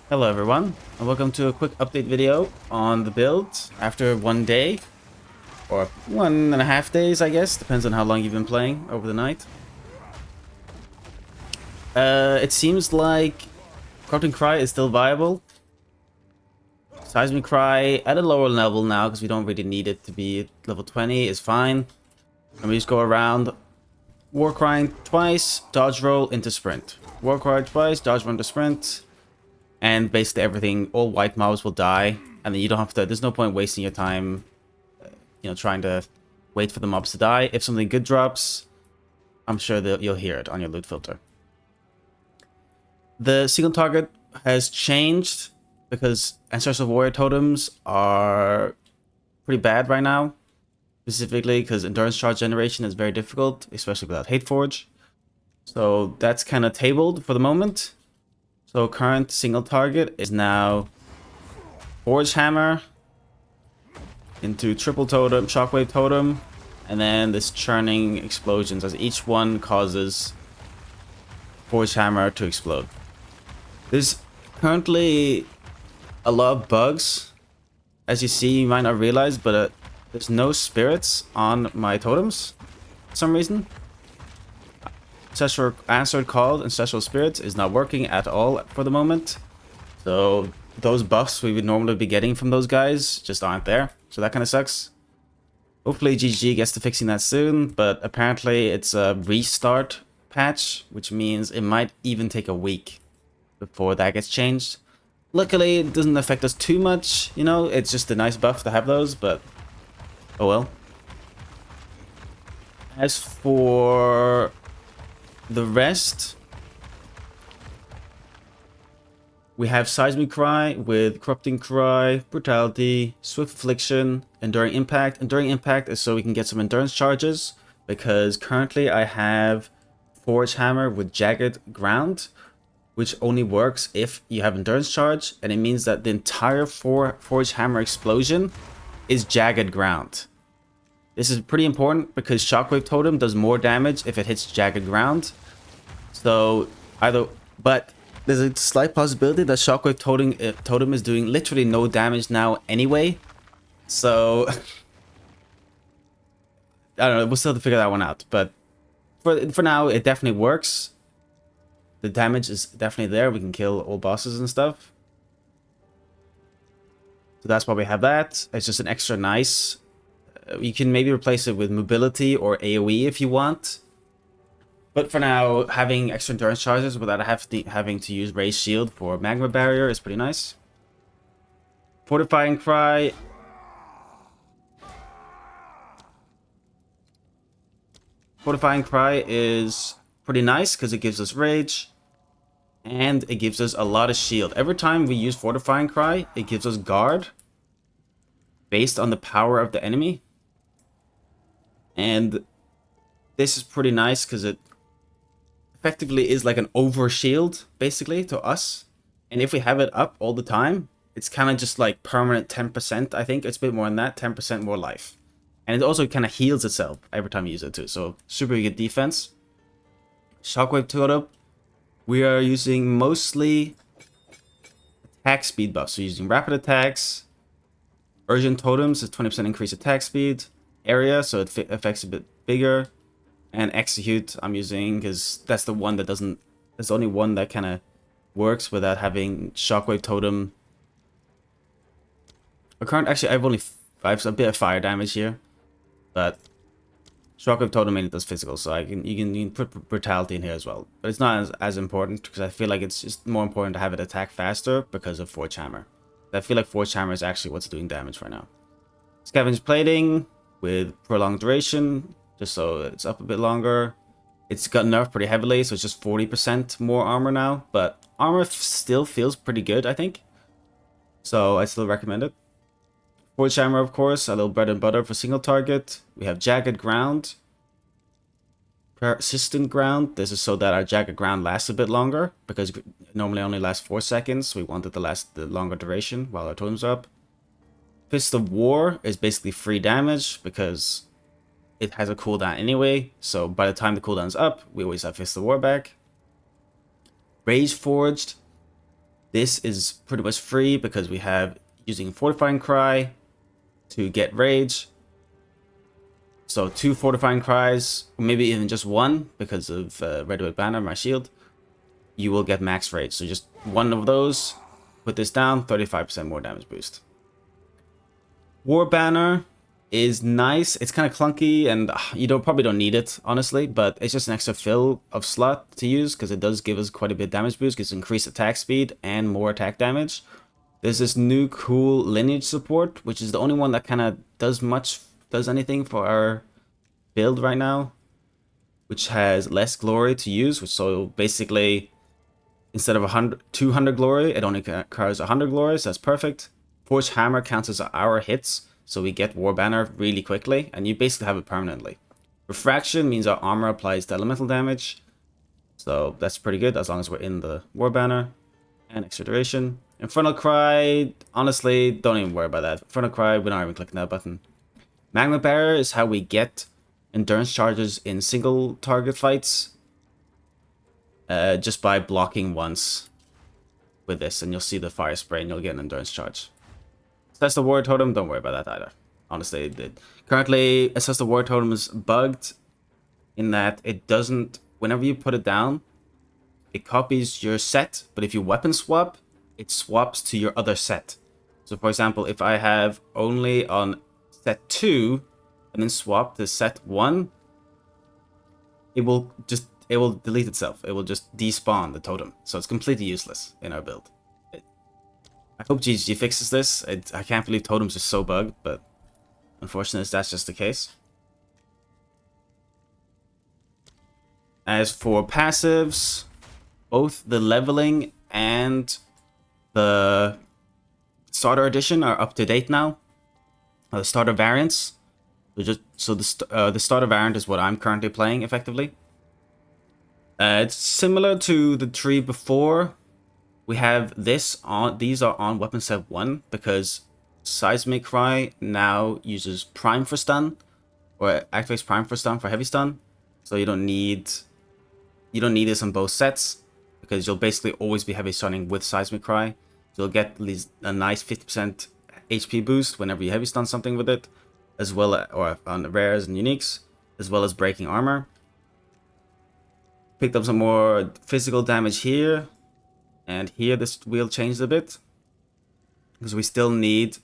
Hello everyone, and welcome to a quick update video on the build after one day, or 1.5 days I guess, depends on how long you've been playing over the night. It seems like Corrupting Cry is still viable. Seismic Cry at a lower level now, because we don't really need it to be level 20, is fine. And we just go around War Crying twice, dodge roll into sprint. War Cry twice, dodge roll into sprint. And basically everything, all white mobs will die, and then you don't have to, there's no point wasting your time, trying to wait for the mobs to die. If something good drops, I'm sure that you'll hear it on your loot filter. The single target has changed because Ancestral Warrior totems are pretty bad right now, specifically because endurance charge generation is very difficult, especially without Hate Forge. So that's kind of tabled for the moment. So current single target is now Forge Hammer into triple totem, shockwave totem, and then this churning explosions as each one causes Forge Hammer to explode. There's currently a lot of bugs, as you see, you might not realize, but there's no spirits on my totems for some reason. Ancestral Answered Call, Ancestral Spirits is not working at all for the moment. So those buffs we would normally be getting from those guys just aren't there. So that kind of sucks. Hopefully GG gets to fixing that soon, but apparently it's a restart patch, which means it might even take a week before that gets changed. Luckily, it doesn't affect us too much, it's just a nice buff to have those, but oh well. As for the rest, we have Seismic Cry with Corrupting Cry, Brutality, Swift Affliction, Enduring Impact. Enduring Impact is so we can get some endurance charges, because currently I have Forge Hammer with Jagged Ground, which only works if you have endurance charge, and it means that the entire Forge Hammer explosion is Jagged Ground. This is pretty important because Shockwave Totem does more damage if it hits Jagged Ground. So but there's a slight possibility that Shockwave Totem is doing literally no damage now anyway. So I don't know, we'll still have to figure that one out. But for now, it definitely works. The damage is definitely there. We can kill all bosses and stuff. So that's why we have that. It's just an extra nice. You can maybe replace it with mobility or AoE if you want. But for now, having extra endurance charges without having to use Raise Shield for Magma Barrier is pretty nice. Fortifying Cry. Fortifying Cry is pretty nice because it gives us Rage. And it gives us a lot of shield. Every time we use Fortifying Cry, it gives us Guard. Based on the power of the enemy. And this is pretty nice because it effectively is like an over shield, basically, to us. And if we have it up all the time, it's kind of just like permanent 10%, I think. It's a bit more than that, 10% more life. And it also kind of heals itself every time you use it too. So super good defense. Shockwave Totem. We are using mostly attack speed buffs. So using rapid attacks. Urgent Totems is 20% increased attack speed. Area, so it affects a bit bigger. And Execute I'm using because that's the one that doesn't. That's the only one that kind of works without having Shockwave Totem. Actually, I have a bit of fire damage here, but Shockwave Totem mainly does physical, so you can put Brutality in here as well. But it's not as important because I feel like it's just more important to have it attack faster because of Forge Hammer. I feel like Forge Hammer is actually what's doing damage right now. Scavenge Plating with Prolonged Duration, just so it's up a bit longer. It's got nerfed pretty heavily, so it's just 40% more armor now. But armor still feels pretty good, I think. So I still recommend it. Forge Hammer, of course, a little bread and butter for single target. We have Jagged Ground. Persistent Ground. This is so that our Jagged Ground lasts a bit longer, because it normally only lasts 4 seconds. So we want it to last the longer duration while our totem's up. Fist of War is basically free damage, because it has a cooldown anyway. So by the time the cooldown's up, we always have Fist of War back. Rage Forged. This is pretty much free because we have using Fortifying Cry to get Rage. So 2 Fortifying Cries, maybe even just 1 because of Red White Banner, my shield. You will get max Rage. So just 1 of those, put this down, 35% more damage boost. War Banner is nice. It's kind of clunky and you probably don't need it, honestly, but it's just an extra fill of slot to use because it does give us quite a bit of damage boost, gives increased attack speed and more attack damage. There's this new cool lineage support, which is the only one that kind of does anything for our build right now, which has less glory to use, which so basically instead of 200 glory, it only requires 100 glory, so that's perfect. Forge Hammer counts as our hits, so we get War Banner really quickly, and you basically have it permanently. Refraction means our armor applies to elemental damage, so that's pretty good as long as we're in the War Banner. And extra duration. Infernal Cry, honestly, don't even worry about that. Infernal Cry, we're not even clicking that button. Magma Barrier is how we get endurance charges in single target fights. Just by blocking once with this, and you'll see the fire spray and you'll get an endurance charge. Assess the Warrior Totem, don't worry about that either. Honestly, currently, Assess the Warrior Totem is bugged in that it doesn't, whenever you put it down, it copies your set, but if you weapon swap, it swaps to your other set. So for example, if I have only on set 2 and then swap to set 1, it will delete itself. It will just despawn the totem. So it's completely useless in our build. I hope GG fixes this. I can't believe totems are so bugged, but unfortunately that's just the case. As for passives, both the leveling and the starter edition are up to date now. The starter variants. So the starter variant is what I'm currently playing effectively. It's similar to the tree before. We have this on. These are on weapon set 1 because Seismic Cry now uses Prime for stun, or activates Prime for stun for heavy stun. So you don't need this on both sets because you'll basically always be heavy stunning with Seismic Cry. You'll get at least a nice 50% HP boost whenever you heavy stun something with it, as well as, or on the rares and uniques, as well as breaking armor. Picked up some more physical damage here, and here this wheel changed a bit because we still need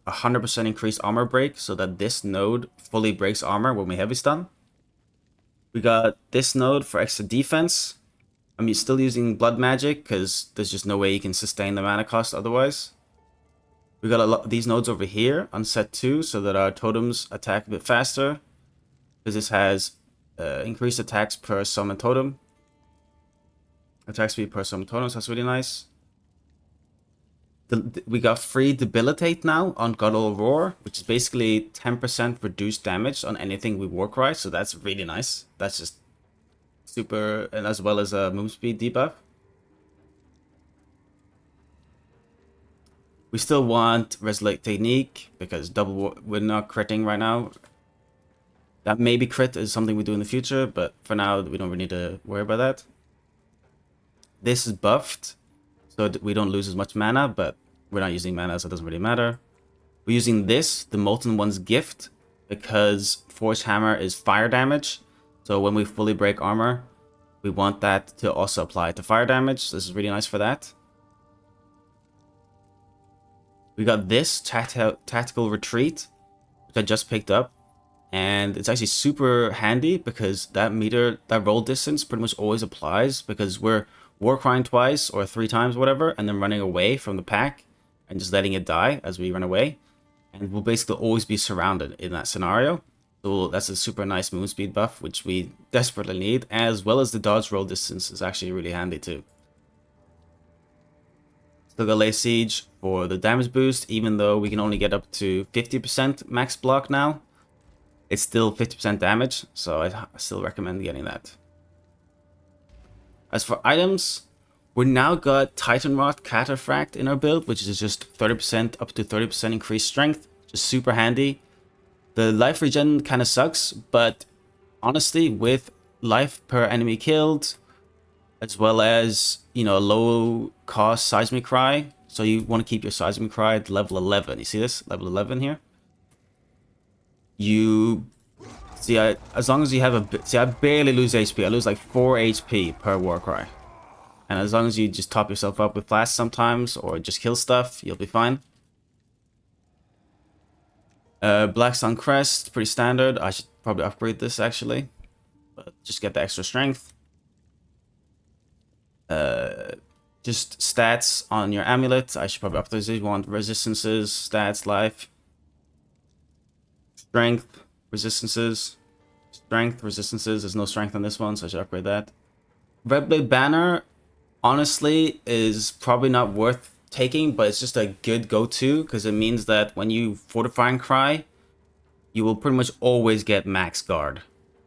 100% increased armor break so that this node fully breaks armor when we heavy stun. We got this node for extra defense. I'm still using blood magic because there's just no way you can sustain the mana cost otherwise. We got a lot of these nodes over here on set 2 so that our totems attack a bit faster, because this has increased attacks per summon totem. Attack speed per summon totem, so that's really nice. We got free Debilitate now on Guttural Roar, which is basically 10% reduced damage on anything we Warcry, so that's really nice. That's just super, and as well as a move speed debuff. We still want Resolute Technique because we're not critting right now. That maybe crit is something we do in the future, but for now we don't really need to worry about that. This is buffed, so we don't lose as much mana, but we're not using mana, so it doesn't really matter. We're using this, the Molten One's Gift, because Forge Hammer is fire damage. So when we fully break armor, we want that to also apply to fire damage. This is really nice for that. We got this Tactical Retreat, which I just picked up. And it's actually super handy because that roll distance pretty much always applies because we're Warcrying twice or 3 times, whatever, and then running away from the pack and just letting it die as we run away. And we'll basically always be surrounded in that scenario. So that's a super nice move speed buff, which we desperately need, as well as the dodge roll distance is actually really handy too. Still got Lay Siege for the damage boost, even though we can only get up to 50% max block now. It's still 50% damage, so I still recommend getting that. As for items, we now got Titan Rot Cataphract in our build, which is just 30% up to 30% increased strength, just super handy. The life regen kind of sucks, but honestly, with life per enemy killed, as well as, you know, a low cost seismic cry. So you want to keep your seismic cry at level 11. You see this? Level 11 here. You see, as long as you have I barely lose HP. I lose like 4 HP per Warcry. And as long as you just top yourself up with flash sometimes, or just kill stuff, you'll be fine. Black Sun Crest, pretty standard. I should probably upgrade this actually, but just get the extra strength. Just stats on your amulet. I should probably upgrade this. You want resistances, stats, life, strength, resistances, strength, resistances. There's no strength on this one, so I should upgrade that. Red Blade Banner, honestly, is probably not worth taking, but it's just a good go-to because it means that when you Fortifying Cry, you will pretty much always get max guard,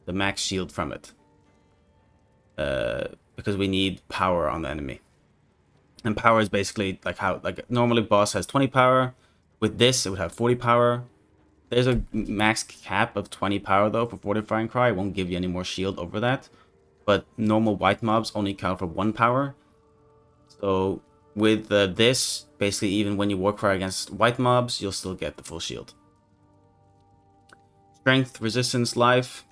the max shield from it. Because we need power on the enemy. And power is basically like how, like normally boss has 20 power. With this, it would have 40 power. There's a max cap of 20 power though for Fortifying Cry. It won't give you any more shield over that. But normal white mobs only count for 1 power. So with this, basically even when you Warcry against white mobs, you'll still get the full shield. Strength, resistance, life.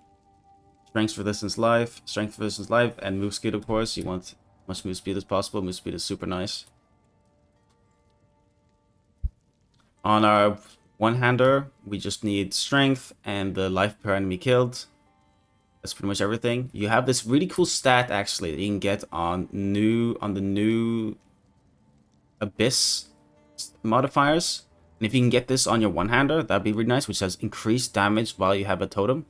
Strength, resistance, life. Strength, resistance, life. And move speed, of course. You want as much move speed as possible. Move speed is super nice. On our one-hander, we just need strength and the life per enemy killed. That's pretty much everything. You have this really cool stat actually that you can get on the new Abyss modifiers. And if you can get this on your one-hander, that'd be really nice, which says increased damage while you have a totem.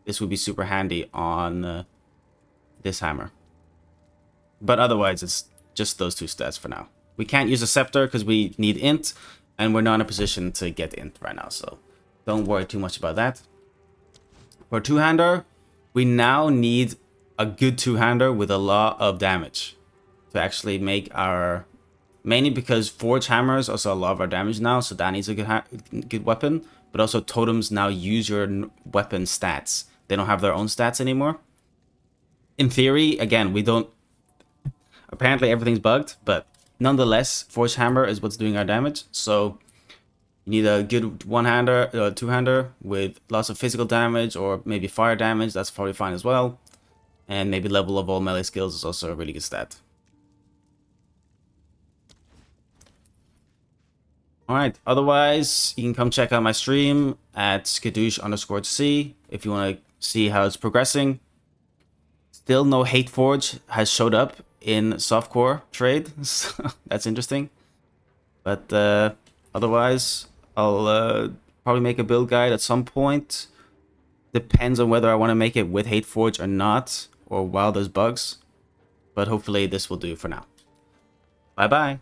This would be super handy on this hammer. But otherwise, it's just those 2 stats for now. We can't use a scepter because we need int, and we're not in a position to get int right now, so don't worry too much about that. For two-hander, we now need a good two-hander with a lot of damage to actually make our... Mainly because Forge Hammers also a lot of our damage now, so that needs a good weapon. But also totems now use your weapon stats. They don't have their own stats anymore. In theory, again, we don't... Apparently everything's bugged, but nonetheless, Forge Hammer is what's doing our damage. So you need a good one-hander, two-hander with lots of physical damage or maybe fire damage. That's probably fine as well. And maybe level of all melee skills is also a really good stat. Alright, otherwise, you can come check out my stream at skadoosh_c if you want to see how it's progressing. Still no Hate Forge has showed up in softcore trade, so that's interesting. But otherwise, I'll probably make a build guide at some point. Depends on whether I want to make it with Hate Forge or not, or while there's bugs. But hopefully this will do for now. Bye-bye.